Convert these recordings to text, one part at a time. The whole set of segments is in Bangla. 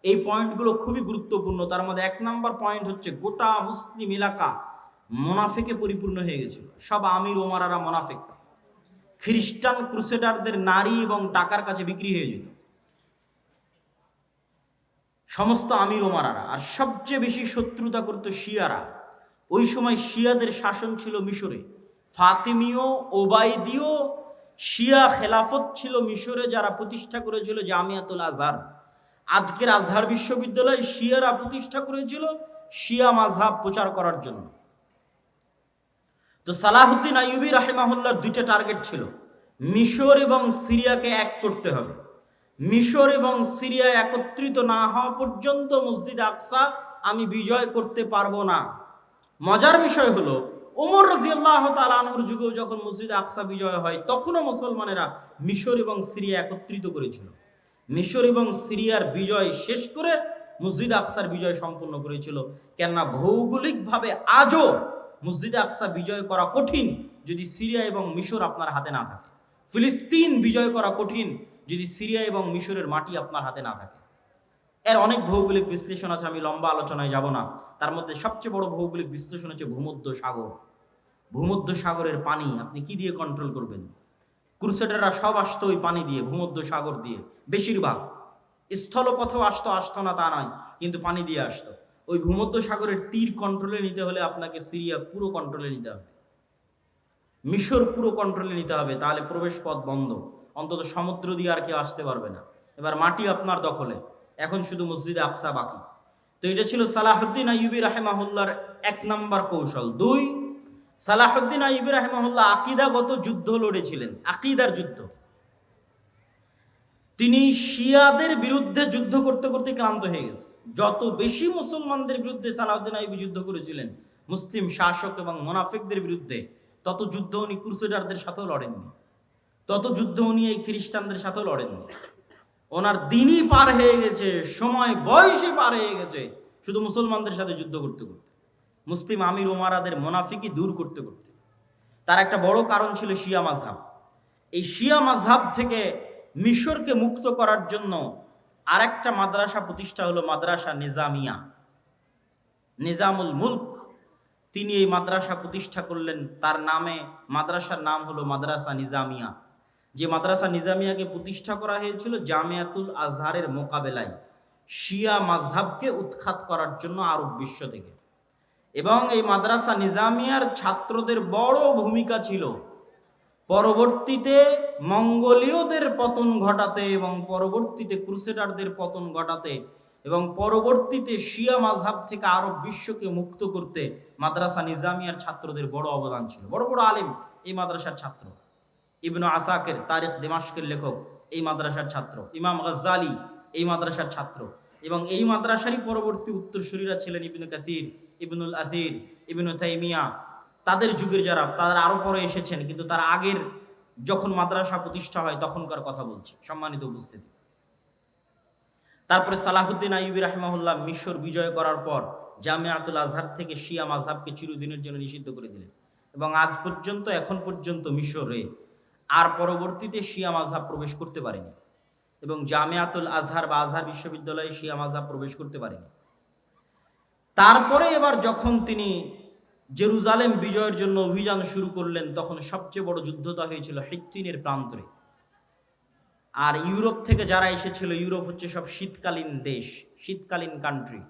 এই পয়েন্টগুলো খুবই গুরুত্বপূর্ণ। তার মধ্যে 1 নম্বর পয়েন্ট হচ্ছে গোটা মুসলিম এলাকা মুনাফিকে পরিপূর্ণ হয়ে গেছিল। সব আমির ওমারারা মুনাফিক। খ্রিস্টান ক্রুসেডারদের নারী এবং টাকার কাছে বিক্রি হয়ে যেত সমস্ত আমির ওমারারা। আর সবচেয়ে বেশি শত্রুতা করত শিয়ারা। ওই সময় শিয়াদের শাসন ছিল মিশরে। ফাতিমীয় ওবায়দীয় শিয়া খেলাফত ছিল মিশরে, যারা প্রতিষ্ঠা করেছিল জামিয়াতুল আজহার। আজকের আজহার বিশ্ববিদ্যালয় শিয়ারা প্রতিষ্ঠা করেছিল শিয়া মাযহাব প্রচার করার জন্য। তো সালাহুদ্দিন আইয়ুবী রাহিমাহুল্লাহর 2টা টার্গেট ছিল। মিশর এবং সিরিয়াকে এক করতে হবে। মিশর এবং সিরিয়া একত্রিত না হওয়া পর্যন্ত মসজিদ আকসা আমি বিজয় করতে পারবো না। মজার বিষয় হলো, ওমর রাদিয়াল্লাহু তাআলা আনহুর যুগেও যখন মসজিদ আকসা বিজয় হয়, তখনও মুসলমানেরা মিশর এবং সিরিয়া একত্রিত করেছিল। মিশর এবং সিরিয়ার বিজয় শেষ করে মসজিদ আকসার বিজয় সম্পন্ন করেছিল। কেননা ভৌগোলিকভাবে আজও মসজিদ আকসা বিজয় করা কঠিন যদি সিরিয়া এবং মিশর আপনার হাতে না থাকে। ফিলিস্তিন বিজয় করা কঠিন যদি সিরিয়া এবং মিশরের মাটি আপনার হাতে না থাকে। এর অনেক ভৌগোলিক বিশ্লেষণ আছে, আমি লম্বা আলোচনায় যাব না। তার মধ্যে সবচেয়ে বড় ভৌগোলিক বিশ্লেষণ হচ্ছে ভূমধ্য সাগর। ভূমধ্য সাগরের পানি আপনি কি দিয়ে কন্ট্রোল করবেন? ক্রুসেডাররা সব আসতো ওই পানি দিয়ে, ভূমধ্য সাগর দিয়ে। বেশিরভাগ স্থলপথেও আসতো না তা নয়, কিন্তু পানি দিয়ে আসতো। ওই ভূমধ্য সাগরের তীর কন্ট্রোলে নিতে হলে আপনাকে সিরিয়া পুরো কন্ট্রোলে নিতে হবে, মিশর পুরো কন্ট্রোলে নিতে হবে, তাহলে প্রবেশ পথ বন্ধ। অন্তত সমুদ্র দিয়ে আর কেউ আসতে পারবে না। এবার মাটি আপনার দখলে, এখন শুধু মসজিদে আকসা বাকি। তো এটা ছিল সালাহুদ্দিন আইয়ুবী রাহিমাহুল্লাহর 1 নম্বর কৌশল। 2, সালাহুদ্দিন আইয়ুবী রাহিমাহুল্লাহ আকীদাগত যুদ্ধ লড়েছিলেন, আকীদার যুদ্ধ। তিনি শিয়াদের বিরুদ্ধে যুদ্ধ করতে করতে ক্লান্ত হয়ে গেছে। যত বেশি মুসলমানদের বিরুদ্ধে সালাহুদ্দিন আইয়ুবী যুদ্ধ করেছিলেন, মুসলিম শাসক এবং মুনাফিকদের বিরুদ্ধে, তত যুদ্ধ উনি ক্রুসেডারদের সাথেও লড়েননি, তত যুদ্ধ উনি এই খ্রিস্টানদের সাথেও লড়েননি। ওনার দিনই পার হয়ে গেছে, সময় বয়সই পার হয়ে গেছে শুধু মুসলমানদের সাথে যুদ্ধ করতে করতে, মুসলিম আমির ওমারাদের মুনাফিকি দূর করতে করতে। তার একটা বড় কারণ ছিল শিয়া মাযহাব। এই শিয়া মাযহাব থেকে মিশরকে মুক্ত করার জন্য আরেকটা মাদ্রাসা প্রতিষ্ঠা হলো মাদ্রাসা নিজামিয়া। নিজামুল মুলক তিনি এই মাদ্রাসা প্রতিষ্ঠা করলেন। তার নামে মাদ্রাসার নাম হলো মাদ্রাসা নিজামিয়া। যে মাদ্রাসা নিজামিয়াকে প্রতিষ্ঠা করা হয়েছিল জামিয়াতুল আজহারের মোকাবেলায়, শিয়া মাযহাবকে উৎখাত করার জন্য আরব বিশ্ব থেকে। এবং এই মাদ্রাসা নিজামিয়ার ছাত্রদের বড় ভূমিকা ছিল পরবর্তীতে মঙ্গোলীয়দের পতন ঘটাতে, এবং পরবর্তীতে ক্রুসেডারদের পতন ঘটাতে, এবং পরবর্তীতে শিয়া মাযহাব থেকে আরব বিশ্বকে মুক্ত করতে মাদ্রাসা নিজামিয়ার ছাত্রদের বড় অবদান ছিল। বড় বড় আলেম এই মাদ্রাসার ছাত্র। ইবনু আসাকির তারিখ দিমাশকের লেখক এই মাদ্রাসার ছাত্র। ইমাম গাজ্জালি এই মাদ্রাসার ছাত্র। এবং এই মাদ্রাসারই পরবর্তী উত্তরসূরিরা ছিলেন ইবনু কাসির, ইবনুল আসির, ইবনু তাইমিয়া। তাদের যুগের যারা, তারা আরও পরে এসেছেন, কিন্তু তার আগের যখন মাদ্রাসা প্রতিষ্ঠা হয় তখনকার কথা বলছি, সম্মানিত উপস্থিতি। তারপরে সালাহুদ্দিন আইয়ুবী রাহিমাহুল্লাহ মিশর বিজয় করার পর জামিয়াতুল আজহার থেকে শিয়া মাযহাবকে চিরদিনের জন্য নিষিদ্ধ করে দিলেন। এবং আজ পর্যন্ত, এখন পর্যন্ত মিশরে আর পরবর্তীতে শিয়া মাযহাব প্রবেশ করতে পারেনি, এবং জামিয়াতুল আজহার বা আজহার বিশ্ববিদ্যালয়ে শিয়া মাযহাব প্রবেশ করতে পারেনি। তারপরে এবার যখন তিনি জেরুজালেম বিজয়ের জন্য অভিযান শুরু করলেন, তখন সবচেয়ে বড় যুদ্ধটা হয়েছিল হিত্তিনের প্রান্তরে। আর ইউরোপ থেকে যারা এসেছিল, ইউরোপ হচ্ছে সব শীতকালীন দেশ, শীতকালীন কান্ট্রি।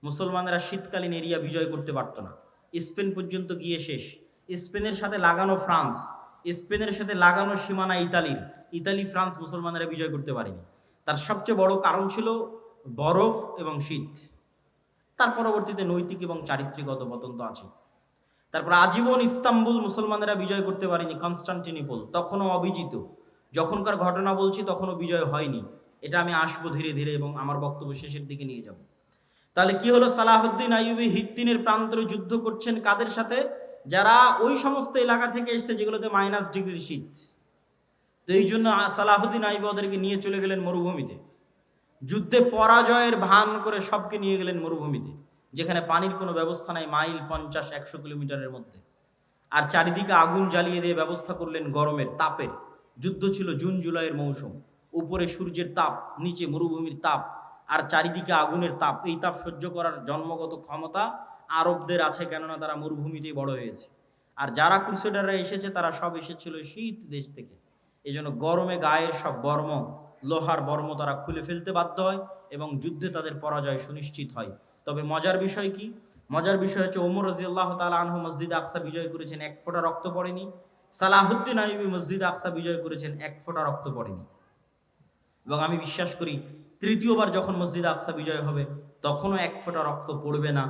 মুসলমানেরা শীতকালীন এরিয়া বিজয় করতে পারত না। স্পেন পর্যন্ত গিয়ে শেষ। স্পেনের সাথে লাগানো ফ্রান্স, স্পেনের সাথে লাগানো সীমানা ইতালির, ইতালি ফ্রান্স মুসলমানেরা বিজয় করতে পারেনি। তার সবচেয়ে বড় কারণ ছিল বরফ এবং শীত। তার পরবর্তীতে নৈতিক এবং চারিত্রিক অধঃপতন তো আছে। তারপর আজীবন ইস্তাম্বুল মুসলমানেরা বিজয় করতে পারেনি, কনস্টান্টিনোপল তখনও অবিজিত। যখনকার ঘটনা বলছি তখনও বিজয় হয়নি। এটা আমি আসবো ধীরে ধীরে এবং আমার বক্তব্য শেষের দিকে নিয়ে যাব। তাহলে কি হলো, সালাহুদ্দিন আইয়ুবী হিত্তিনের প্রান্তরে যুদ্ধ করছেন কাদের সাথে? যারা ওই সমস্ত এলাকা থেকে এসছে যেগুলোতে -ডিগ্রির শীত। তো এই জন্য সালাহুদ্দিন আইয়ুবী ওদেরকে নিয়ে চলে গেলেন মরুভূমিতে। যুদ্ধে পরাজয়ের ভান করে সবকে নিয়ে গেলেন মরুভূমিতে, যেখানে পানির কোনো ব্যবস্থা নাই, মাইল 50-100 কিলোমিটারের মধ্যে। আর চারিদিকে আগুন জ্বালিয়ে দিয়ে ব্যবস্থা করলেন গরমের, তাপের। যুদ্ধ ছিল জুন জুলাইয়ের মৌসুম, উপরে সূর্যের তাপ, নিচে মরুভূমির তাপ। আর চারিদিকে আগুনের তাপ, এই তাপ সহ্য করার জন্মগত ক্ষমতা আরবদের আছে, কেননা তারা মরুভূমিতেই বড় হয়েছে। আর যারা ক্রুসেডাররা এসেছে তারা সব এসেছিল শীত দেশ থেকে, এই জন্য গরমে গায়ের সব বর্ম, লোহার বর্ম তারা খুলে ফেলতে বাধ্য হয় এবং যুদ্ধে তাদের পরাজয় সুনিশ্চিত হয়। তবে মজার বিষয় কি? মজার বিষয় হচ্ছে ওমর রাদিয়াল্লাহু তাআলা আনহু মসজিদ আকসা বিজয় করেছেন, এক ফোঁটা রক্ত পড়েনি। সালাহুদ্দিন আইয়ুবী মসজিদ আকসা বিজয় করেছেন, এক ফোঁটা রক্ত পড়েনি। এবং আমি বিশ্বাস করি তৃতীয়বার যখন মসজিদ আকসা বিজয় হবে তখনও এক ফোঁটা রক্ত পড়বে না।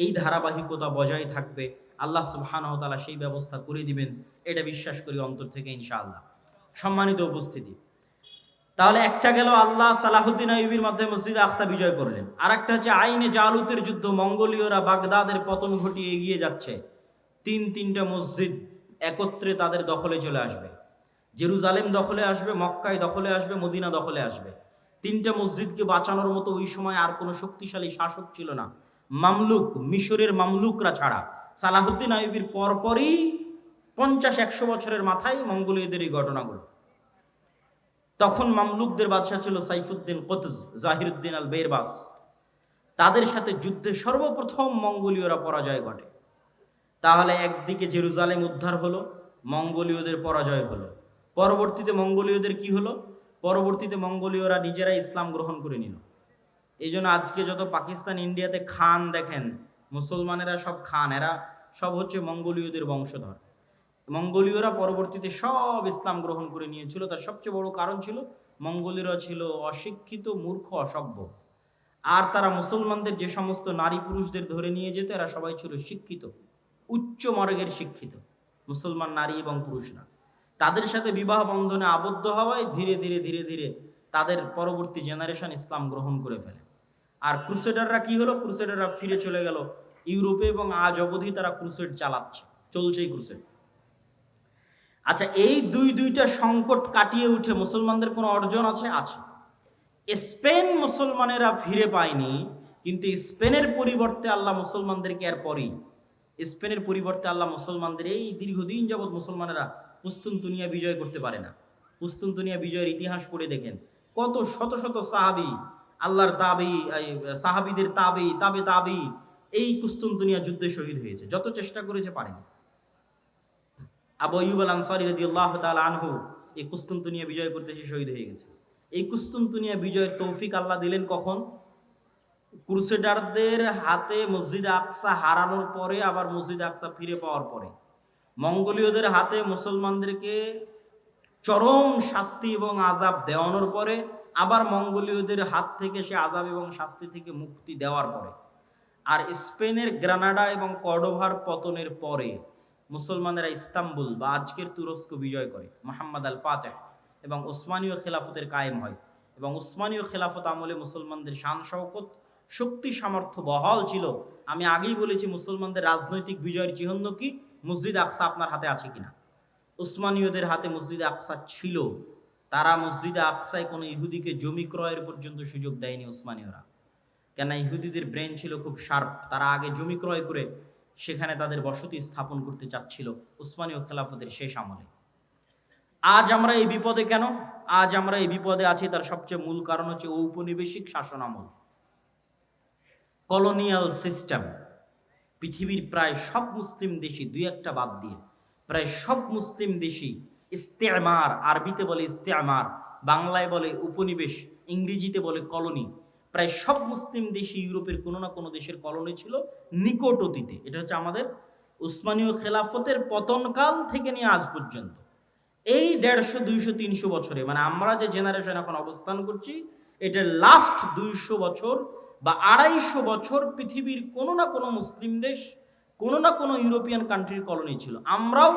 এই ধারাবাহিকতা বজায় থাকবে, আল্লাহ সুবহানাহু ওয়া তাআলা সেই ব্যবস্থা করে দিবেন, এটা বিশ্বাস করি অন্তর থেকে ইনশাআল্লাহ। সম্মানিত উপস্থিতি, তাহলে একটা গেল আল্লাহ সালাহুদ্দিন আইয়ুবীর মাধ্যমে মসজিদ আকসা বিজয় করলেন। আর একটা হচ্ছে আইনে জালুতের যুদ্ধ, মঙ্গোলীয়রা বাগদাদের পতন ঘটিয়ে এগিয়ে যাচ্ছে, তিনটা মসজিদ একত্রে তাদের দখলে চলে আসবে। জেরুজালেম দখলে আসবে, মক্কায় দখলে আসবে, মদিনা দখলে আসবে। তিনটা মসজিদকে বাঁচানোর মতো ওই সময় আর কোনো শক্তিশালী শাসক ছিল না, মামলুক, মিশরের মামলুকরা ছাড়া। সালাহুদ্দিন আইয়ুবীর পরপরই 50-100 বছরের মাথায় মঙ্গোলীয়দের এই ঘটনাগুলো। তখন মামলুকদের বাদশা ছিল সাইফুদ্দিন কুতজ, জাহিরুদ্দিন আল বেরবাস। তাদের সাথে যুদ্ধে সর্বপ্রথম মঙ্গোলীয়রা পরাজয় ঘটে। তাহলে একদিকে জেরুজালেম উদ্ধার হলো, মঙ্গোলীয়দের পরাজয় হলো। পরবর্তীতে মঙ্গোলীয়দের কি হলো? পরবর্তীতে মঙ্গোলীয়রা নিজেরা ইসলাম গ্রহণ করে নিল। এই জন্য আজকে যত পাকিস্তান, ইন্ডিয়াতে খান দেখেন, মুসলমানেরা সব খান, এরা সব হচ্ছে মঙ্গোলীয়দের বংশধর। মঙ্গোলীয়রা পরবর্তীতে সব ইসলাম গ্রহণ করে নিয়েছিল। তার সবচেয়ে বড় কারণ ছিল মঙ্গোলীয়রা ছিল অশিক্ষিত, মূর্খ, অসভ্য। আর তারা মুসলমানদের যে সমস্ত নারী পুরুষদের ধরে নিয়ে যেত, এরা সবাই ছিল শিক্ষিত, উচ্চ মার্গের শিক্ষিত মুসলমান নারী এবং পুরুষরা। তাদের সাথে বিবাহ বন্ধনে আবদ্ধ হওয়ায় ধীরে ধীরে ধীরে ধীরে তাদের পরবর্তী জেনারেশন ইসলাম গ্রহণ করে ফেলে। আর ক্রুসেডাররা কি হলো? ক্রুসেডাররা ফিরে চলে গেল ইউরোপে এবং আজ অবধি তারা ক্রুসেড চালাচ্ছে, চলছেই ক্রুসেড। আচ্ছা, এই দুইটা সংকট কাটিয়ে উঠে মুসলমানদের কোনো অর্জন আছে? আছে। স্পেন মুসলমানেরা ফিরে পায়নি, কিন্তু স্পেনের পরিবর্তে আল্লাহ মুসলমানদেরকে এরপরই, স্পেনের পরিবর্তে আল্লাহ মুসলমানদের এই দীর্ঘদিন যাবৎ মুসলমানেরা কুস্তুনতুনিয়া বিজয় করতে পারে না। কুস্তুনতুনিয়া বিজয়ের ইতিহাস পড়ে দেখেন, কত শত শত সাহাবি, আল্লাহর তাবি, সাহাবিদের তাবি, তাবে তাবি এই কুস্তুনতুনিয়া যুদ্ধে শহীদ হয়েছে, যত চেষ্টা করেছে পারেনি। আবু আইয়ুব আল আনসারী রাদিয়াল্লাহু তাআলা আনহু এই কুস্তুনতুনিয়া বিজয় করতে এসে শহীদ হয়ে গেছে। এই কুস্তুনতুনিয়া বিজয়ের তৌফিক আল্লাহ দিলেন কখন? ক্রুসেডারদের হাতে মসজিদ আকসা হারানোর পরে, আবার মসজিদ আকসা ফিরে পাওয়ার পরে। মঙ্গোলীয়দের হাতে মুসলমানদেরকে চরম শাস্তি এবং আযাব দেওয়ানোর পরে, আবার মঙ্গোলীয়দের হাত থেকে সে আযাব এবং শাস্তি থেকে মুক্তি দেওয়ার পরে। আর স্পেনের গ্রানাডা এবং কর্ডোভার পতনের পরে মুসলমানেরা ইস্তাম্বুল বা আজকের তুরস্ক বিজয় করে, মুহাম্মদ আল ফাতেহ, এবং উসমানীয় খেলাফতের কায়েম হয়। এবং উসমানীয় খেলাফত আমলে মুসলমানদের শান শওকত, শক্তি, সামর্থ্য বহাল ছিল। আমি আগেই বলেছি মুসলমানদের রাজনৈতিক বিজয়ের চিহ্ন কি? মসজিদ আকসা আপনার হাতে আছে কিনা? উসমানীয়দের হাতে মসজিদ আকসা ছিল। তারা মসজিদে আকসায় কোনো ইহুদিকে জমি ক্রয়ের পর্যন্ত সুযোগ দেয়নি উসমানীয়রা, কেন ইহুদিদের ব্রেন ছিল খুব শার্প। তারা আগে জমি ক্রয় করে সেখানে তাদের বসতি স্থাপন করতে চাচ্ছিল উসমানীয় খেলাফতের শেষ আমলে। আজ আমরা এই বিপদে কেন? আজ আমরা এই বিপদে আছি তার সবচেয়ে মূল কারণ হচ্ছে ঔপনিবেশিক শাসন আমল, কলোনিয়াল সিস্টেম। পৃথিবীর প্রায় সব মুসলিম দেশই, দুই একটা বাদ দিয়ে, প্রায় সব মুসলিম দেশই ইস্তেমার, আরবিতে বলে ইস্তেমার, বাংলায় বলে উপনিবেশ, ইংরেজিতে বলে কলোনি। প্রায় সব মুসলিম দেশই ইউরোপের কোনো না কোনো দেশের কলোনি ছিল নিকট অতীতে। এটা হচ্ছে আমাদের উসমানীয় খেলাফতের পতনকাল থেকে নিয়ে আজ পর্যন্ত এই 150, 200, 300 বছরে, মানে আমরা যে জেনারেশন এখন অবস্থান করছি, এটার লাস্ট 200 বছর বা 250 বছর পৃথিবীর কোনো না কোনো মুসলিম দেশ, কোনো না কোনো ইউরোপিয়ান কান্ট্রির কলোনি ছিল। আমরাও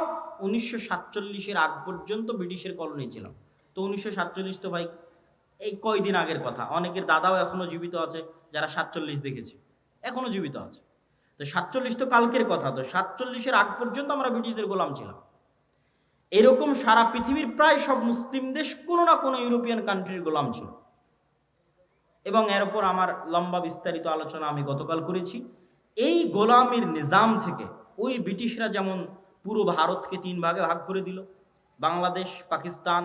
1947-এর আগ পর্যন্ত ব্রিটিশের কলোনি ছিলাম। তো 1947 তো ভাই এই কয়দিন আগের কথা। অনেকের দাদাও এখনো জীবিত আছে যারা 47 দেখেছে, এখনো জীবিত আছে। তো 47 তো কালকের কথা। তো 47-এর আগ পর্যন্ত আমরা ব্রিটিশদের গোলাম ছিলাম। এরকম সারা পৃথিবীর প্রায় সব মুসলিম দেশ কোনো না কোনো ইউরোপিয়ান কান্ট্রির গোলাম ছিল। এবং এর উপর আমার লম্বা বিস্তারিত আলোচনা আমি গতকাল করেছি। এই গোলামের নিজাম থেকে ওই ব্রিটিশরা যেমন পুরো ভারতকে 3 ভাগে ভাগ করে দিল, বাংলাদেশ, পাকিস্তান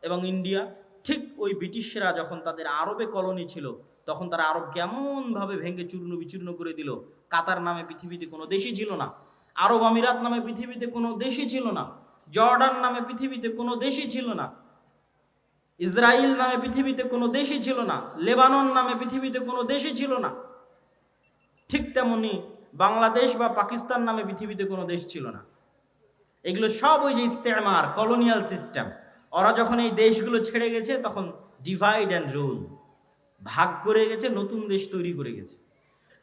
এবং ইন্ডিয়া, ঠিক ওই ব্রিটিশরা যখন তাদের আরবে কলোনি ছিল তখন তারা আরবকে এমনভাবে ভেঙে চূর্ণ বিচূর্ণ করে দিল। কাতার নামে পৃথিবীতে কোনো দেশই ছিল না, আরব আমিরাত নামে পৃথিবীতে কোনো দেশই ছিল না, জর্ডান নামে পৃথিবীতে কোনো দেশই ছিল না, ইসরায়েল নামে পৃথিবীতে কোনো দেশই ছিল না, লেবানন নামে পৃথিবীতে কোনো দেশই ছিল না। ঠিক তেমনি বাংলাদেশ বা পাকিস্তান নামে পৃথিবীতে কোনো দেশ ছিল না। এগুলো সব ওই যে ইস্তেমার, কলোনিয়াল সিস্টেম। ওরা যখন এই দেশগুলো ছেড়ে গেছে তখন ডিভাইড অ্যান্ড রুল, ভাগ করে গেছে, নতুন দেশ তৈরি করে গেছে।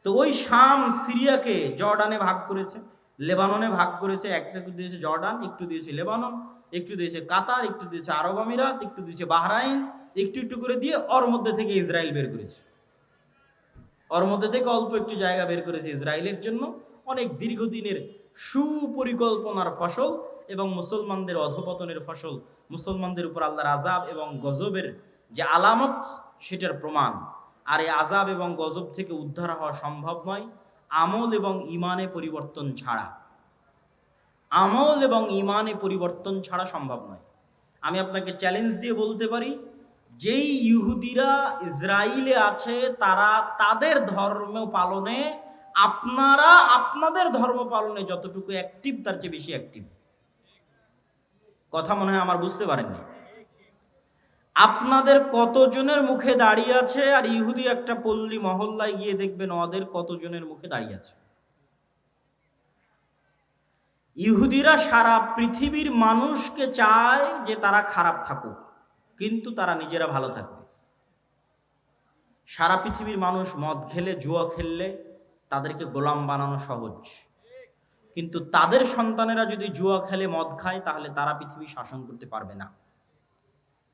তো ওই শাম সিরিয়াকে জর্ডানে ভাগ করেছে, লেবাননে ভাগ করেছে, একটু দিয়েছে জর্ডান, একটু দিয়েছে লেবানন, একটু দিয়েছে কাতার, একটু দিয়েছে আরব আমিরাত, একটু দিয়েছে বাহরাইন, একটু একটু করে দিয়ে ওর মধ্যে থেকে ইসরায়েল বের করেছে। ওর মধ্যে থেকে অল্প একটু জায়গা বের করেছে ইসরায়েলের জন্য। অনেক দীর্ঘদিনের সুপরিকল্পনার ফসল এবং মুসলমানদের অধপতনের ফসল, মুসলমানদের উপর আল্লাহর আযাব এবং গজবের যে আলামত সেটার প্রমাণ। আর এই আযাব এবং গজব থেকে উদ্ধার হওয়া সম্ভব নয় আমল এবং ইমানে পরিবর্তন ছাড়া। আমল এবং ইমানে পরিবর্তন ছাড়া সম্ভব নয়। আমি আপনাকে চ্যালেঞ্জ দিয়ে বলতে পারি, যেই ইহুদিরা ইসরায়েলে আছে তারা তাদের ধর্ম পালনে, আপনারা আপনাদের ধর্ম পালনে যতটুকু অ্যাক্টিভ তার চেয়ে বেশি অ্যাক্টিভ। কথা মনে হয় আমার বুঝতে পারেননি। আপনাদের কতজনের মুখে দাঁড়িয়ে আছে, আর ইহুদি একটা পল্লী মহল্লায় গিয়ে দেখবেন ওদের কতজনের মুখে দাঁড়িয়ে আছে। ইহুদিরা সারা পৃথিবীর মানুষকে চায় যে তারা খারাপ থাকুক, কিন্তু তারা নিজেরা ভালো থাকবে। সারা পৃথিবীর মানুষ মদ খেলে, জুয়া খেললে তাদেরকে গোলাম বানানো সহজ, কিন্তু তাদের সন্তানেরা যদি জুয়া খেলে, মদ খায়, তাহলে তারা পৃথিবী শাসন করতে পারবে না।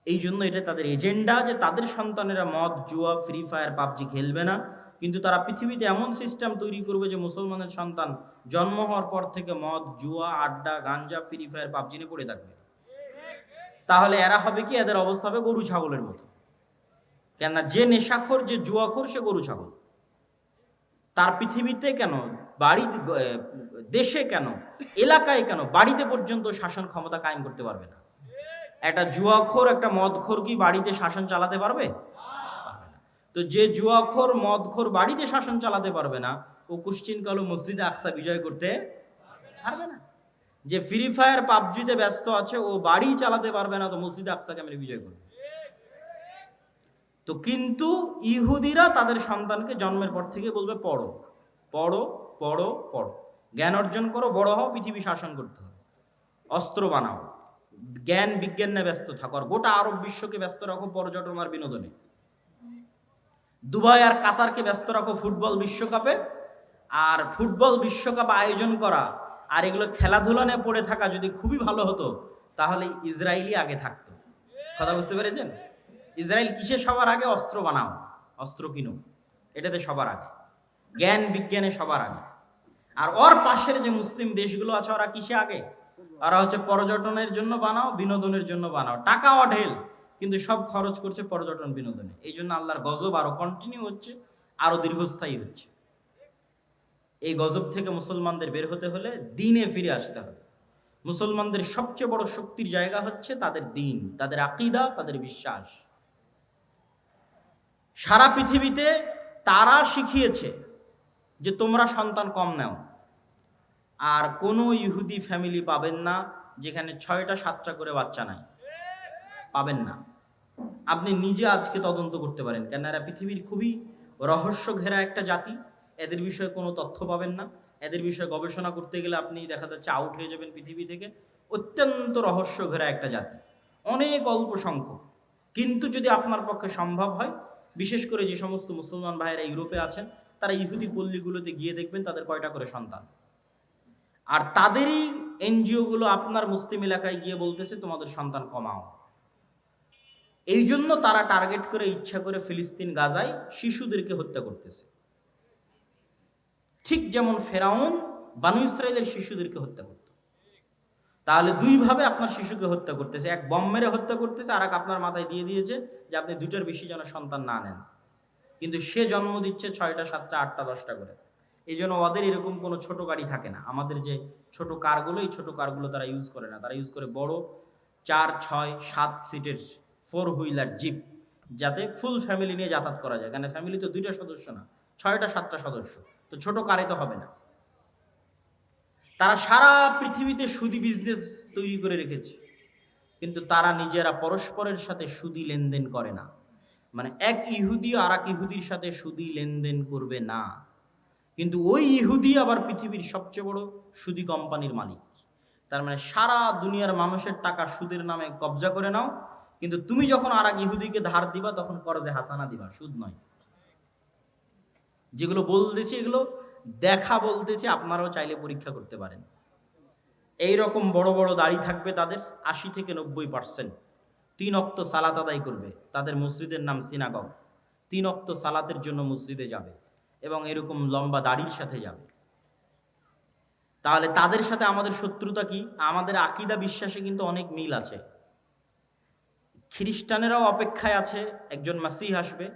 এই জন্য এটা তাদের এজেন্ডা যে তাদের সন্তানেরা মদ, জুয়া, ফ্রি ফায়ার, পাবজি খেলবে না, কিন্তু তারা পৃথিবীতে এমন সিস্টেম তৈরি করবে যে মুসলমানের সন্তান জন্ম হওয়ার পর থেকে মদ, জুয়া, আড্ডা, গাঞ্জা, ফ্রি ফায়ার, পাবজি নিয়ে পড়ে থাকবে। তাহলে এরা হবে কি, এদের অবস্থা হবে গরু ছাগলের মতো। কেননা যে নেশাখোর, যে জুয়াখোর, সে গরু ছাগল। তার পৃথিবীতে কেন, বাড়িতে, দেশে কেন, এলাকায় কেন, বাড়িতে পর্যন্ত শাসন ক্ষমতা কায়েম করতে পারবে না। একটা জুয়াখোর, একটা মদখোর কি বাড়িতে শাসন চালাতে পারবে? পারবে না। তো যে জুয়াখোর, মদখোর বাড়িতে শাসন চালাতে পারবে না, ও কুশ্চিনকালে মসজিদে আকসা বিজয় করতে পারবে না। যে ফ্রি ফায়ার, পাবজিতে ব্যস্ত আছে, ও বাড়ি চালাতে পারবে না, তো মসজিদে আকসা কেমনে বিজয় করবে? তো কিন্তু ইহুদিরা তাদের সন্তানকে জন্মের পর থেকে বলবে পড়ো পড়ো পড়ো পড়ো, জ্ঞান অর্জন করো, বড় হও, পৃথিবী শাসন করতে হবে, অস্ত্র বানাও, জ্ঞান বিজ্ঞানে ব্যস্ত থাকো, আর গোটা আরব বিশ্বকে ব্যস্ত রাখো পর্যটন আর বিনোদনে, দুবাই আর কাতারকে ব্যস্ত রাখো ফুটবল বিশ্বকাপে। আর ফুটবল বিশ্বকাপ আয়োজন করা আর এগুলো খেলাধুলা নিয়ে পড়ে থাকা যদি খুবই ভালো হতো, তাহলে ইসরায়েলই আগে থাকতো। কথা বুঝতে পেরেছেন? ইসরায়েল কিসে সবার আগে? অস্ত্র বানাও, অস্ত্র কিনো, এটাতে সবার আগে, জ্ঞান বিজ্ঞানে সবার আগে। আর ওর পাশের যে মুসলিম দেশগুলো আছে, ওরা কিসে আগে? ওরা হচ্ছে পর্যটনের জন্য বানাও, বিনোদনের জন্য বানাও, টাকা অঢেল, কিন্তু সব খরচ করছে পর্যটন বিনোদনে। এই জন্য আল্লাহর গজব আরো কন্টিনিউ হচ্ছে, আরো দীর্ঘস্থায়ী হচ্ছে। এই গজব থেকে মুসলমানদের বের হতে হলে দ্বীনে ফিরে আসতে হবে। মুসলমানদের সবচেয়ে বড় শক্তির জায়গা হচ্ছে তাদের দ্বীন, তাদের আকীদা, তাদের বিশ্বাস। সারা পৃথিবীতে তারা শিখিয়েছে যে তোমরা সন্তান কম নাও, আর কোনো ইহুদি ফ্যামিলি পাবেন না যেখানে 6টা 7টা করে বাচ্চা নাই, পাবেন না। আপনি নিজে আজকে তদন্ত করতে পারেন, কেন এরা পৃথিবীর খুবই রহস্য ঘেরা একটা জাতি। এদের বিষয়ে কোনো তথ্য পাবেন না, এদের বিষয়ে গবেষণা করতে গেলে আপনি দেখা যাচ্ছে আউট হয়ে যাবেন পৃথিবী থেকে। অত্যন্ত রহস্য ঘেরা একটা জাতি, অনেক অল্প সংখ্যক। কিন্তু যদি আপনার পক্ষে সম্ভব হয়, বিশেষ করে যে সমস্ত মুসলমান ভাইয়েরা ইউরোপে আছেন, তারা ইহুদি পল্লীগুলোতে গিয়ে দেখবেন তাদের কয়টা করে সন্তান। আর তাদেরই এনজিওগুলো আপনার মুসলিম এলাকায় গিয়ে বলতেছে তোমাদের সন্তান কমাও। এই জন্য তারা টার্গেট করে, ইচ্ছা করে ফিলিস্তিন, গাজায় শিশুদেরকে হত্যা করতেছে। ঠিক যেমন ফেরাউন বানু ইসরায়েলের শিশুদেরকে হত্যা করত। তাহলে দুইভাবে আপনার শিশুকে হত্যা করতেছে, এক বম মেরে হত্যা করতেছে, আর এক আপনার মাথায় দিয়ে দিয়েছে যে আপনি 2টার বেশি যেন সন্তান না নেন। কিন্তু সে জন্ম দিচ্ছে 6টা 7টা 8টা 10টা করে। এই জন্য ওদের এরকম কোনো ছোট গাড়ি থাকে না। আমাদের যে ছোট কারগুলো, এই ছোট কারগুলো তারা ইউজ করে না, তারা ইউজ করে বড় 4, 6, 7 সিটের 4 হুইলার জিপ। যাতে ফুল ফ্যামিলি নিয়ে যাতায়াত করা যায়, কারণ ফ্যামিলি তো 2টা সদস্য না, 6টা 7টা সদস্য, তো ছোট কারে তো হবে না। তারা সারা পৃথিবীতে সুদি বিজনেস তৈরি করে রেখেছে, কিন্তু তারা নিজেরা পরস্পরের সাথে সুদি লেনদেন করে না। মানে এক ইহুদি আর এক ইহুদির সাথে সুদি লেনদেন করবে না, কিন্তু ওই ইহুদি আবার পৃথিবীর সবচেয়ে বড় সুদি কোম্পানির মালিক। তার মানে সারা দুনিয়ার মানুষের টাকা সুদের নামে কবজা করে নাও, কিন্তু তুমি যখন আর এক ইহুদিকে ধার দিবা তখন করজে হাসানা দিবা, সুদ নয়। যেগুলো বলতেছি এগুলো দেখা বলতেছি, আপনারাও চাইলে পরীক্ষা করতে পারেন। এই রকম বড় বড় দাড়ি থাকবে তাদের, 80 থেকে 90%। 3 ওয়াক্ত সালাত আদায় করবে, তাদের মসজিদের নাম সিনাগগ। 3 ওয়াক্ত সালাতের জন্য মসজিদে যাবে এবং এরকম লম্বা দাড়ির সাথে যাবে। তাহলে তাদের সাথে আমাদের শত্রুতা কি? আমাদের আকীদা বিশ্বাসে কিন্তু অনেক মিল আছে। খ্রিস্টানেরাও অপেক্ষায় আছে একজন মাসিহ আসবে,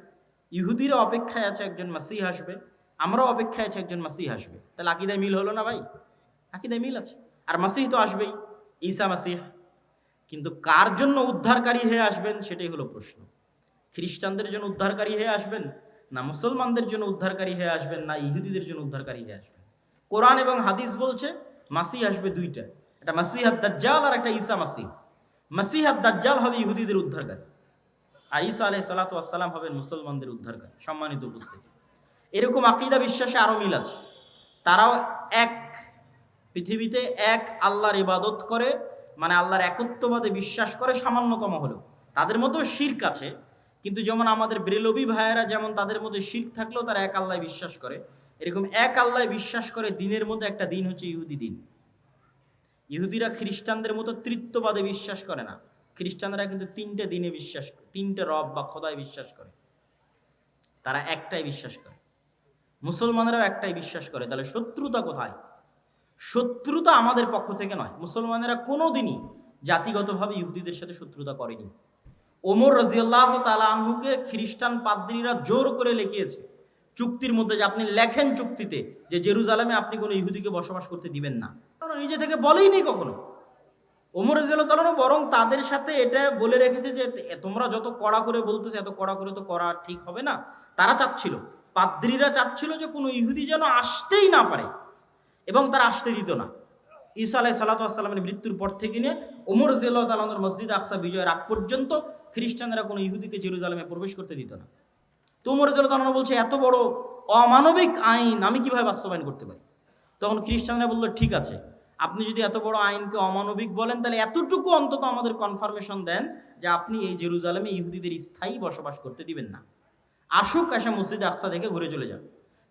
ইহুদিরা অপেক্ষায় আছে একজন মাসিহ আসবে, আমরাও অপেক্ষায় আছে একজন মাসিহ আসবে। তাহলে আকীদায় মিল হলো না ভাই? আকীদায় মিল আছে। আর মাসিহ তো আসবেই, ঈসা মাসিহ। কিন্তু কার জন্য উদ্ধারকারী হয়ে আসবেন সেটাই হলো প্রশ্ন। খ্রিস্টানদের জন্য উদ্ধারকারী হয়ে আসবেন, না মুসলমানদের জন্য উদ্ধারকারী হয়ে আসবেন, না ইহুদিদের জন্য উদ্ধারকারী হয়ে আসবেন? কোরআন এবং হাদিস বলছে মাসিহ আসবে 2টা, একটা মাসিহ আদ-দাজ্জাল আর একটা ঈসা মাসিহ। মাসিহ আদ-দাজ্জাল হবে ইহুদিদের উদ্ধারকারী, আর ঈসা আলাইহিস সালাতু ওয়াস সালাম হবেন মুসলমানদের উদ্ধারকারী। সম্মানিত উপস্থিতি, এরকম আকীদা বিশ্বাসে আরো মিল আছে। তারাও এক পৃথিবীতে এক আল্লাহর ইবাদত করে, মানে আল্লাহর একত্ববাদে বিশ্বাস করে সামান্যতম হলেও। তাদের মধ্যেও শিরক আছে, কিন্তু যেমন আমাদের ব্রেলভী ভাইয়েরা যেমন তাদের মধ্যে শিরক থাকলেও তারা এক আল্লাহ বিশ্বাস করে, এরকম এক আল্লাহ বিশ্বাস করে। দিনের মধ্যে একটা দিন হচ্ছে ইহুদি দিন। ইহুদিরা খ্রিস্টানদের মতো তৃত্ববাদে বিশ্বাস করে না। খ্রিস্টানরা কিন্তু 3টে দিনে বিশ্বাস করে, 3টে রব বা খোদায় বিশ্বাস করে, তারা একটাই বিশ্বাস করে। মুসলমানেরাও একটাই বিশ্বাস করে। তাহলে শত্রুতা কোথায়? শত্রুতা আমাদের পক্ষ থেকে নয়। মুসলমানেরা কোনোদিনই জাতিগতভাবে ইহুদিদের সাথে শত্রুতা করেনি। ওমর রাদিয়াল্লাহু তাআলা আনহুকে খ্রিস্টান পাদ্রীরা জোর করে লিখিয়েছে চুক্তির মধ্যে, যে আপনি লেখেন চুক্তিতে যে জেরুজালেমে আপনি কোনো ইহুদিকে বসবাস করতে দিবেন না। তারা নিজে থেকে বলেইনি কখনো। ওমর রাদিয়াল্লাহু তাআলা বরং তাদের সাথে এটা বলে রেখেছে যে তোমরা যত কড়া করে বলতেছে, এত কড়া করে তো করা ঠিক হবে না। তারা চাচ্ছিল, পাদ্রীরা চাচ্ছিল যে কোনো ইহুদি যেন আসতেই না পারে, এবং তারা আসতে দিত না। ঈসা আলাইহিস সালাতু ওয়াস সালামের মৃত্যুর পর থেকে নিয়ে ওমর রাদিয়াল্লাহু তাআলা আনহুর মসজিদ আকসা বিজয়ের আগ পর্যন্ত খ্রিস্টানরা কোনো ইহুদিকে জেরুজালেমে প্রবেশ করতে দিত না। তো ওমর রাদিয়াল্লাহু তাআলা বলছে, এত বড় অমানবিক আইন আমি কিভাবে বাস্তবায়ন করতে পারি? তখন খ্রিস্টানরা বলল, ঠিক আছে, আপনি যদি এত বড় আইনকে অমানবিক বলেন, তাহলে এতটুকু অন্তত আমাদের কনফার্মেশন দেন যে আপনি এই জেরুজালেমে ইহুদিদের স্থায়ী বসবাস করতে দিবেন না। আসুক, আসা মসজিদ আকসা দেখে ঘুরে চলে যাক,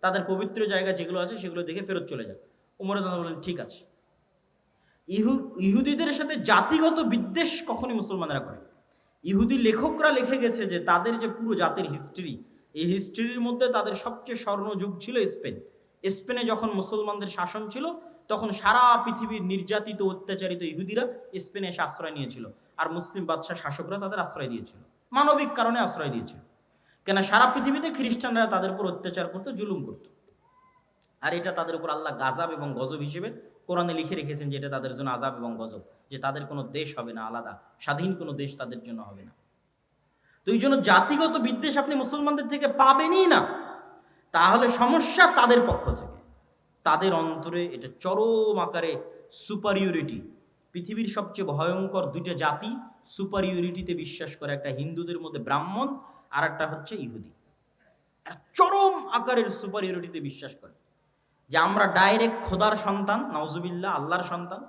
তাদের পবিত্র জায়গা যেগুলো আছে সেগুলো দেখে ফেরত চলে যাক। ওমর রাদিয়াল্লাহু তাআলা বললেন, ঠিক আছে। ইহুদিদের সাথে জাতিগত বিদ্বেষ কখনই মুসলমানেরা করে। ইহুদি লেখকরা লিখে গেছে যে তাদের যে পুরো জাতির হিস্ট্রি, এই হিস্ট্রির মধ্যে তাদের সবচেয়ে স্বর্ণযুগ ছিল স্পেন। স্পেনে যখন মুসলমানদের শাসন ছিল, তখন সারা পৃথিবীর নির্যাতিত অত্যাচারিত ইহুদিরা স্পেনে এসে আশ্রয় নিয়েছিল, আর মুসলিম বাদশাহ শাসকরা তাদের আশ্রয় দিয়েছিল, মানবিক কারণে আশ্রয় দিয়েছিল। কেন? সারা পৃথিবীতে খ্রিস্টানরা তাদের উপর অত্যাচার করতো, জুলুম করতো, আর এটা তাদের উপর আল্লাহ গাজাব এবং গজব হিসেবে কোরআনে লিখে রেখেছেন যে এটা তাদের জন্য আযাব এবং গজব, যে তাদের কোনো দেশ হবে না, আলাদা স্বাধীন কোনো দেশ তাদের জন্য হবে না। তো এই জন্য জাতিগত বিদ্বেষ আপনি মুসলমানদের থেকে পাবেনই না। তাহলে সমস্যা তাদের পক্ষ থেকে, তাদের অন্তরে এটা চরম আকারে সুপারিয়রিটি। পৃথিবীর সবচেয়ে ভয়ঙ্কর 2টা জাতি সুপারিয়রিটিতে বিশ্বাস করে, একটা হিন্দুদের মধ্যে ব্রাহ্মণ, আর একটা হচ্ছে ইহুদি। চরম আকারের সুপারিয়রিটিতে বিশ্বাস করে যে আমরা ডাইরেক্ট খোদার সন্তান, নাউজুবিল্লাহ, আল্লাহর সন্তান।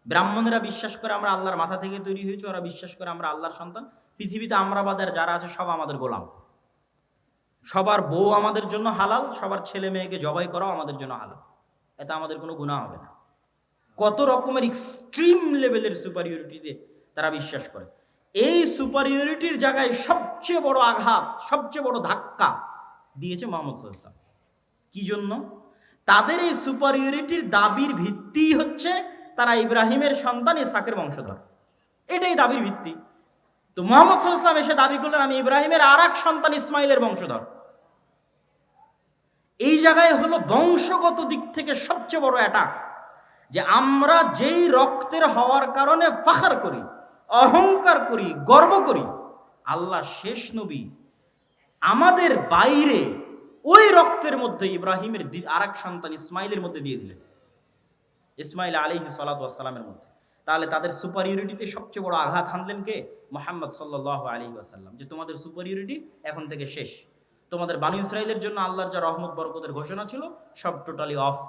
ব্রাহ্মণেরা বিশ্বাস করে আমরা আল্লাহর মাথা থেকে তৈরি হয়েছি, ওরা বিশ্বাস করে আমরা আল্লাহর সন্তান। পৃথিবীতে আমরা বাদের যারা আছে সব আমাদের গোলাম, সবার বউ আমাদের জন্য হালাল, সবার ছেলে মেয়েকে জবাই করাও আমাদের জন্য হালাল, এতে আমাদের কোনো গুনাহ হবে না। কত রকমের এক্সট্রিম লেভেলের সুপারিয়রিটিতে তারা বিশ্বাস করে। এই সুপারিয়রিটির জায়গায় সবচেয়ে বড় আঘাত, সবচেয়ে বড় ধাক্কা দিয়েছে মুহাম্মদ সাল্লাল্লাহু আলাইহি ওয়াসাল্লাম। কি জন্য? তাদের এই সুপারিয়রিটির দাবির ভিত্তি হচ্ছে তারা ইব্রাহিমের সন্তান, ইসহাকের বংশধর। এটাই দাবির ভিত্তি। তো মুহাম্মদ সাল্লাল্লাহু আলাইহি ওয়াসাল্লাম এসে দাবি করলেন আমি ইব্রাহিমের আর এক সন্তান ইসমাইলের বংশধর। এই জায়গায় হলো বংশগত দিক থেকে সবচেয়ে বড় অ্যাটাক, যে আমরা যেই রক্তের হওয়ার কারণে ফাখর করি, অহংকার করি, গর্ব করি, আল্লাহ শেষ নবী আমাদের বাইরে ওই রক্তের মধ্যে ইব্রাহিমের আর এক সন্তান ইসমাইলের মধ্যে দিয়ে দিলেন, ইসমাইল আলাইহিস সালাতু ওয়াস সালামের মধ্যে। তাহলে তাদের সুপারিয়রিটিতে সবচেয়ে বড় আঘাত হানলেন কে? মুহাম্মদ সাল্লাল্লাহু আলাইহি ওয়াসাল্লাম। যে তোমাদের সুপারিয়রিটি এখন থেকে শেষ, তোমাদের বানি ইসরাইলের জন্য আল্লাহর যা রহমত বরকতের ঘোষণা ছিল সব টোটালি অফ।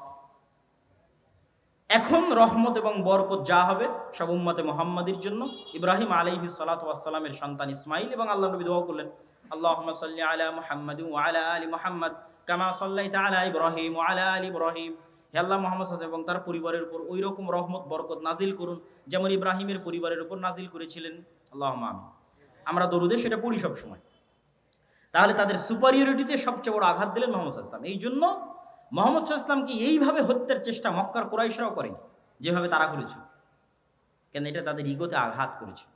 এখন রহমত এবং বরকত যা হবে সব উম্মতে মুহাম্মাদির জন্য। ইব্রাহিম আলাইহিস সালাতু ওয়াস সালামের সন্তান ইসমাইল এবং আল্লাহ নবী দোয়া করলেন, আল্লাহুম্মা সাল্লি আলা মুহাম্মাদিন ওয়া আলা আলি মুহাম্মাদ কামা সাল্লাইতা আলা ইব্রাহিম ওয়া আলা আলি ইব্রাহিম। হে আল্লাহ, মুহাম্মদ সাল্লাল্লাহু আলাইহি ওয়া সাল্লাম এবং তার পরিবারের উপর ওই রকম রহমত বরকত নাজিল করুন যেমন ইব্রাহিমের পরিবারের উপর নাজিল করেছিলেন। আল্লাহুম্মা আমিন। আমরা দরুদে সেটা পড়ি সব সময়। তাহলে তাদের সুপারিয়রিটিতে সবচেয়ে বড় আঘাত দিলেন মুহাম্মদ সাল্লাল্লাহু আলাইহি ওয়াসাল্লাম। এই জন্য মুহাম্মদ সাল্লাল্লাহু আলাইহি ওয়াসাল্লামকে এইভাবে হত্যার চেষ্টা মক্কার কুরাইশরাও করেনি যেভাবে তারা করেছিল, কেন এটা তাদের ইগোতে আঘাত করেছে।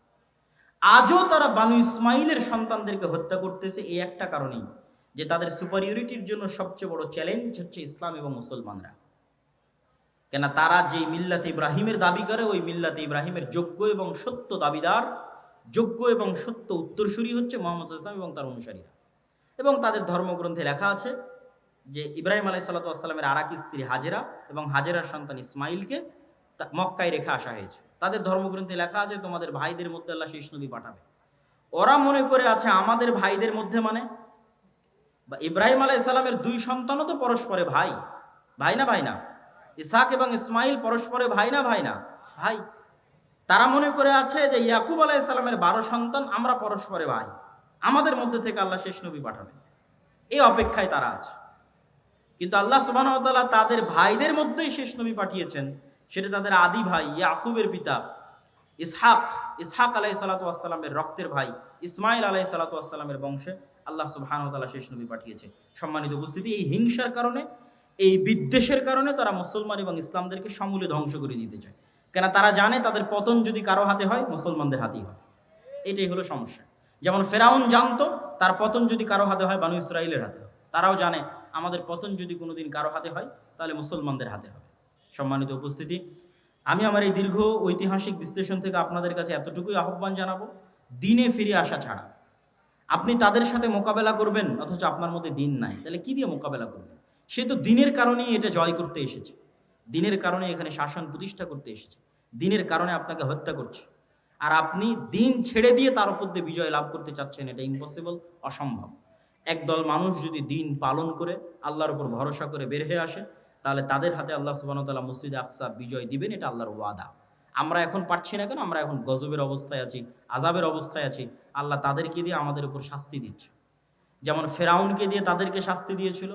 আজও তারা বানু ইসমাইলের সন্তানদেরকে হত্যা করতেছে এই একটা কারণেই, যে তাদের সুপারিয়রিটির জন্য সবচেয়ে বড় চ্যালেঞ্জ হচ্ছে ইসলাম এবং মুসলমানরা। কেন তারা যে মিল্লাতে ইব্রাহিমের দাবি করে ওই মিল্লাতে ইব্রাহিমের যোগ্য এবং সত্য দাবিদার, যোগ্য এবং সত্য উত্তরসূরি হচ্ছে মুহাম্মদ সাল্লাল্লাহু আলাইহি ওয়াসাল্লাম এবং তার অনুসারীরা। এবং তাদের ধর্মগ্রন্থে লেখা আছে যে ইব্রাহিম আলাইহিস সালাতু ওয়াস সালামের আরেক স্ত্রী হাজেরা এবং হাজেরার সন্তান ইসমাইলকে মক্কায় রেখে আসা হয়েছে। তাদের ধর্মগ্রন্থে লেখা আছে তোমাদের ভাইদের মধ্যে আল্লাহ শেষ নবী পাঠাবে। ওরা মনে করে আছে আমাদের ভাইদের মধ্যে মানে বা ইব্রাহিম আলাইহিস সালামের দুই সন্তানও তো পরস্পরে ভাই, ভাই না ভাই না? ইসহাক এবং ইসমাইল পরস্পরে ভাই না ভাই না? ভাই। তারা মনে করে আছে যে ইয়াকুব আলাইহিস সালামের 12 সন্তান, আমরা পরস্পরে ভাই, আমাদের মধ্যে থেকে আল্লাহ শেষ নবী পাঠাবেন, এই অপেক্ষায় তারা আছে। কিন্তু আল্লাহ সুবহানাহু ওয়া তাআলা তাদের ভাইদের মধ্যেই শেষ নবী পাঠিয়েছেন, সেটা তাদের আদি ভাই ইয়াকুবের পিতা ইসহাক, ইসহাক আলাইহিস সালাতু ওয়াস সালামের রক্তের ভাই ইসমাইল আলাইহিস সালাতু ওয়াস সালামের বংশে আল্লাহ সুবহানাহু ওয়া তাআলা শেষ নবী পাঠিয়েছে। সম্মানিত উপস্থিতি, এই হিংসার কারণে, এই বিদ্বেষের কারণে তারা মুসলমান এবং ইসলামদেরকে সমূলে ধ্বংস করে দিতে চায়। কেন তারা জানে তাদের পতন যদি কারো হাতে হয় মুসলমানদের হাতেই হয়। এটাই হলো সমস্যা। যেমন ফেরাউন জানতো তার পতন যদি কারো হাতে হয় বানু ইসরাইলের হাতে হয়, তারাও জানে আমাদের পতন যদি কোনোদিন কারো হাতে হয় তাহলে মুসলমানদের হাতে হবে। সম্মানিত উপস্থিতি, আমি আমার এই দীর্ঘ ঐতিহাসিক বিশ্লেষণ থেকে আপনাদের কাছে এতটুকুই আহ্বান জানাবো, দিনে ফিরে আসা ছাড়া আপনি তাদের সাথে মোকাবেলা করবেন অথচ আপনার মধ্যে দিন নাই, তাহলে কি দিয়ে মোকাবেলা করবেন? সে তো দিনের কারণেই এটা জয় করতে এসেছে, দিনের কারণে এখানে শাসন প্রতিষ্ঠা করতে এসেছে, দিনের কারণে আপনাকে হত্যা করছে। আর আপনি দিন ছেড়ে দিয়ে তার উপর দিয়ে বিজয় লাভ করতে চাচ্ছেন, এটা ইম্পসিবল, অসম্ভব। একদল মানুষ যদি দিন পালন করে আল্লাহর উপর ভরসা করে বের হয়ে আসে তাহলে তাদের হাতে আল্লাহ সুবহানাহু ওয়া তাআলা মসজিদে আকসা বিজয় দিবেন, এটা আল্লাহর ওয়াদা। আমরা এখন পারছি না কেন? আমরা এখন গজবের অবস্থায় আছি, আযাবের অবস্থায় আছি। আল্লাহ তাদেরকে দিয়ে আমাদের উপর শাস্তি দিচ্ছে, যেমন ফেরাউনকে দিয়ে তাদেরকে শাস্তি দিয়েছিল,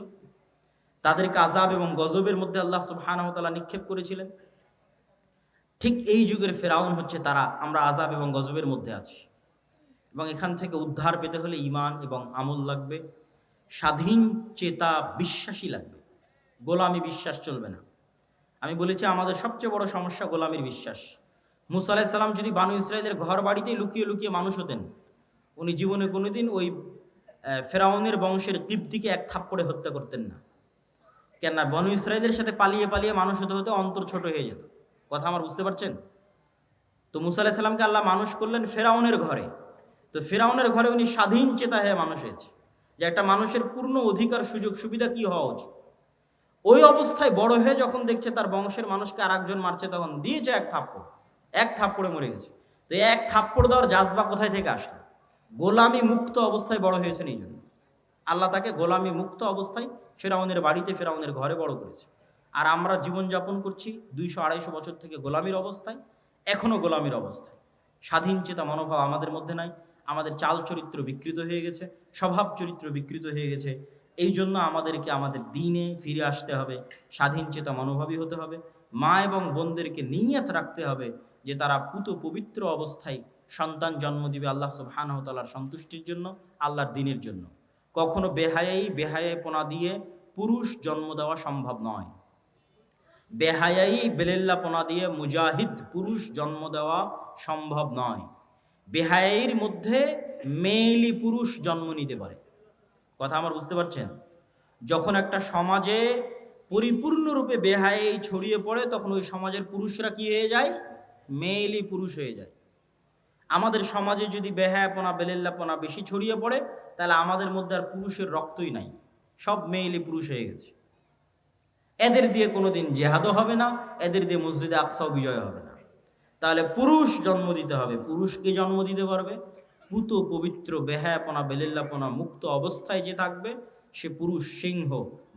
তাদেরকে আযাব এবং গজবের মধ্যে আল্লাহ সুবহানাহু ওয়া তাআলা নিক্ষেপ করেছিলেন। ঠিক এই যুগের ফেরাউন হচ্ছে তারা, আমরা আযাব এবং গজবের মধ্যে আছি। এবং এখান থেকে উদ্ধার পেতে হলে ঈমান এবং আমল লাগবে, স্বাধীন চেতা বিশ্বাসী লাগবে, গোলামি বিশ্বাস চলবে না। আমি বলেছি আমাদের সবচেয়ে বড় সমস্যা গোলামির বিশ্বাস। মুসা আলাইহিস সালাম যদি বানু ইসরাইলের ঘর বাড়িতেই লুকিয়ে লুকিয়ে মানুষ হতেন, উনি জীবনে কোনোদিন ওই ফেরাউনের বংশের কিবতীকে এক থাপ্পড়ে হত্যা করতেন না। কেন না? বানু ইসরাইলের সাথে পালিয়ে পালিয়ে মানুষ হতে হতে অন্তর ছোট হয়ে যেত। কথা আমার বুঝতে পারছেন? তো মুসা আলাইহিস সালামকে আল্লাহ মানুষ করলেন ফেরাউনের ঘরে। তো ফেরাউনের ঘরে উনি স্বাধীন চেতা হয়ে মানুষ হয়েছে, যে একটা মানুষের পূর্ণ অধিকার সুযোগ সুবিধা কি হওয়া উচিত। ওই অবস্থায় বড় হয়ে যখন দেখছে তার বংশের মানুষকে আর একজন মারছে, তখন দিয়েছে এক থাপ্পড়, এক থাপ্পড়ে মরে গেছে। তো এক থাপ্পড় দেওয়ার জাজবা কোথায় থেকে আসলো? গোলামি মুক্ত অবস্থায় বড় হয়েছেন, এই জন্য আল্লাহ তাকে গোলামি মুক্ত অবস্থায় ফেরাউনের বাড়িতে, ফেরাউনের ঘরে বড় করেছে। আর আমরা জীবনযাপন করছি 200-250 বছর থেকে গোলামির অবস্থায়, এখনও গোলামির অবস্থায়। স্বাধীন চেতা মনোভাব আমাদের মধ্যে নাই, আমাদের চাল চরিত্র বিকৃত হয়ে গেছে, স্বভাব চরিত্র বিকৃত হয়ে গেছে। এই জন্য আমাদেরকে আমাদের দিনে ফিরে আসতে হবে, স্বাধীন চেতা মনোভাবী হতে হবে। মা এবং বোনদেরকে নিয়ত রাখতে হবে যে তারা পুত পবিত্র অবস্থায় সন্তান জন্ম দিবে আল্লাহ সুবহানাহু ওয়া তাআলার সন্তুষ্টির জন্য, আল্লাহর দ্বীনের জন্য। কখনো বেহায়াইপনা দিয়ে পুরুষ জন্ম দেওয়া সম্ভব নয়। বেলেল্লাপনা দিয়ে মুজাহিদ পুরুষ জন্ম দেওয়া সম্ভব নয়। বেহায়াইর মধ্যে মেয়েলি পুরুষ জন্ম নিতে পারে। কথা আমার বুঝতে পারছেন? যখন একটা সমাজে পরিপূর্ণরূপে বেহায়াই ছড়িয়ে পড়ে তখন ওই সমাজের পুরুষরা কি হয়ে যায়? মেয়েলি পুরুষ হয়ে যায়। আমাদের সমাজে যদি বেহায়াপনা বেলেল্লাপনা বেশি ছড়িয়ে পড়ে, তাহলে আমাদের মধ্যে আর পুরুষের রক্তই নাই, সব মেয়েলি পুরুষ হয়ে গেছে। এদের দিয়ে কোনোদিন জেহাদও হবে না, এদের দিয়ে মসজিদে আকসাও বিজয় হবে না। তাহলে পুরুষ জন্ম দিতে হবে। পুরুষকে জন্ম দিতে পারবে পুত পবিত্র বেহায়াপনা বেলেল্লাপনা মুক্ত অবস্থায় যে থাকবে, সে পুরুষ সিংহ,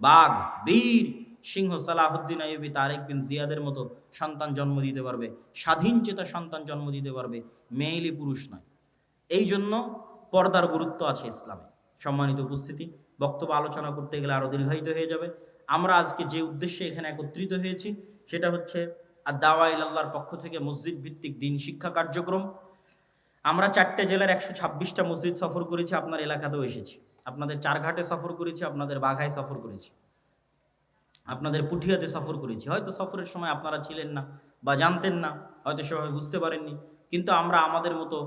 বাঘ, বীর সিংহ সালাহুদ্দিন আইয়ুবী, তারেক বিন জিয়াদের মতো সন্তান জন্ম দিতে পারবে, স্বাধীন চেতা সন্তান জন্ম দিতে পারবে, মেয়েলি পুরুষ নয়। এই জন্য পর্দার গুরুত্ব আছে ইসলামে। সম্মানিত উপস্থিতি, বক্তব্য আলোচনা করতে গেলে আরও দীর্ঘায়িত হয়ে যাবে। আমরা আজকে যে উদ্দেশ্যে এখানে একত্রিত হয়েছি সেটা হচ্ছে আর দাওয়া ইলাল্লাহর পক্ষ থেকে মসজিদ ভিত্তিক দিন শিক্ষা কার্যক্রম। আমরা 4টে জেলার 126টা মসজিদ সফর করেছি, আপনার এলাকাতেও এসেছি। আপনাদের চারঘাটে সফর করেছি, আপনাদের বাঘায় সফর করেছি, আপনাদের পুঠিয়াতে সফর করেছি। হয়তো সফরের সময় আপনারা ছিলেন না বা জানতেন না, হয়তো সেভাবে বুঝতে পারেননি, কিন্তু আমরা আমাদের মতো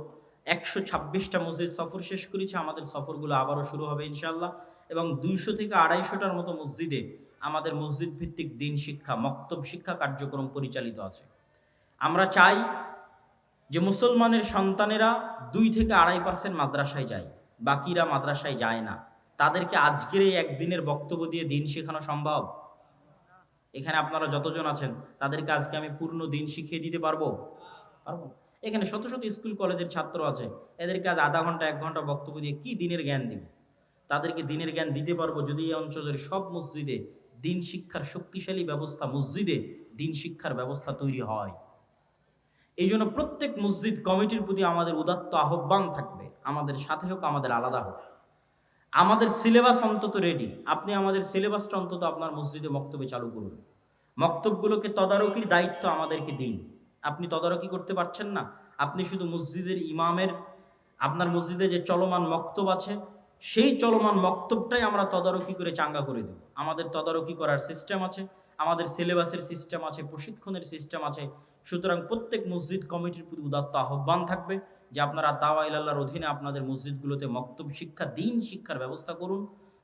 126টা মসজিদ সফর শেষ করেছি। আমাদের সফরগুলো আবারও শুরু হবে ইনশাআল্লাহ, এবং 200 থেকে 250টার মতো মসজিদে আমাদের মসজিদ ভিত্তিক দিন শিক্ষা, মক্তব শিক্ষা কার্যক্রম পরিচালিত আছে। আমরা চাই যে মুসলমানের সন্তানেরা 2 থেকে 2.5% মাদ্রাসায় যায়, বাকিরা মাদ্রাসায় যায় না। তাদেরকে আজকের এই একদিনের বক্তব্য দিয়ে দিন শেখানো সম্ভব? এখানে আপনারা যতজন আছেন তাদেরকে আজকে আমি পূর্ণ দিন শিখিয়ে দিতে পারবো? পারবো। এখানে শত শত স্কুল কলেজের ছাত্র আছে, এদেরকে আজ আধা ঘন্টা 1 ঘন্টা বক্তব্য দিয়ে কি দিনের জ্ঞান দিব? তাদেরকে দিনের জ্ঞান দিতে পারবো যদি এই অঞ্চলের সব মসজিদে দিন শিক্ষার শক্তিশালী ব্যবস্থা, মসজিদে দিন শিক্ষার ব্যবস্থা তৈরি হয়। এই জন্য প্রত্যেক মসজিদ কমিটির প্রতি আমাদের উদাত্ত আহ্বান থাকবে, আমাদের সাথে হোক, আমাদের আলাদা হোক, আমাদের সিলেবাস অন্তত রেডি। আপনি আমাদের সিলেবাসটা অন্তত আপনার মসজিদে মক্তবে চালু করুন। মক্তবগুলোকে তদারকির দায়িত্ব আমাদেরকে দিন। আপনি তদারকি করতে পারছেন না, আপনি শুধু মসজিদের ইমামের, আপনার মসজিদে যে চলমান মক্তব আছে সেই চলমান মক্তবটাই আমরা তদারকি করে চাঙ্গা করে দেব। আমাদের তদারকি করার সিস্টেম আছে, আমাদের সিলেবাসের সিস্টেম আছে, প্রশিক্ষণের সিস্টেম আছে। সুতরাং প্রত্যেক মসজিদ কমিটির প্রতি উদাত্ত আহ্বান থাকবে যে আপনারা দাওয়া ইলাল্লাহর অধীনে আপনাদের মসজিদগুলোতে মক্তব শিক্ষা, দিন শিক্ষার ব্যবস্থা করুন।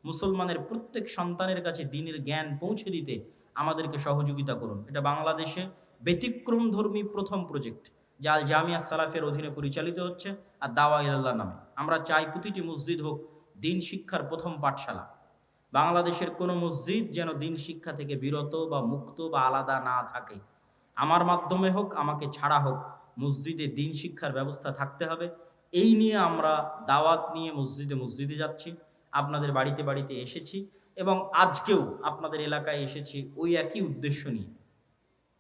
মুসলমানের প্রত্যেক সন্তানের কাছে দিনের জ্ঞান পৌঁছে দিতে আমাদেরকে সহযোগিতা করুন। এটা বাংলাদেশে ব্যতিক্রমধর্মী প্রথম প্রজেক্ট, যা আল জামিয়া সালাফের অধীনে পরিচালিত হচ্ছে আর দাওয়া ইলাল্লাহ নামে। আমরা চাই প্রতিটি মসজিদ হোক দিন শিক্ষার প্রথম পাঠশালা। বাংলাদেশের কোনো মসজিদ যেন দিন শিক্ষা থেকে বিরত বা মুক্ত বা আলাদা না থাকে। আমার মাধ্যমে হোক, আমাকে ছাড়া হোক, মসজিদে দিন শিক্ষার ব্যবস্থা থাকতে হবে। এই নিয়ে আমরা দাওয়াত নিয়ে মসজিদে মসজিদে যাচ্ছি, আপনাদের বাড়িতে বাড়িতে এসেছি, এবং আজকেও আপনাদের এলাকায় এসেছি ওই একই উদ্দেশ্য নিয়ে।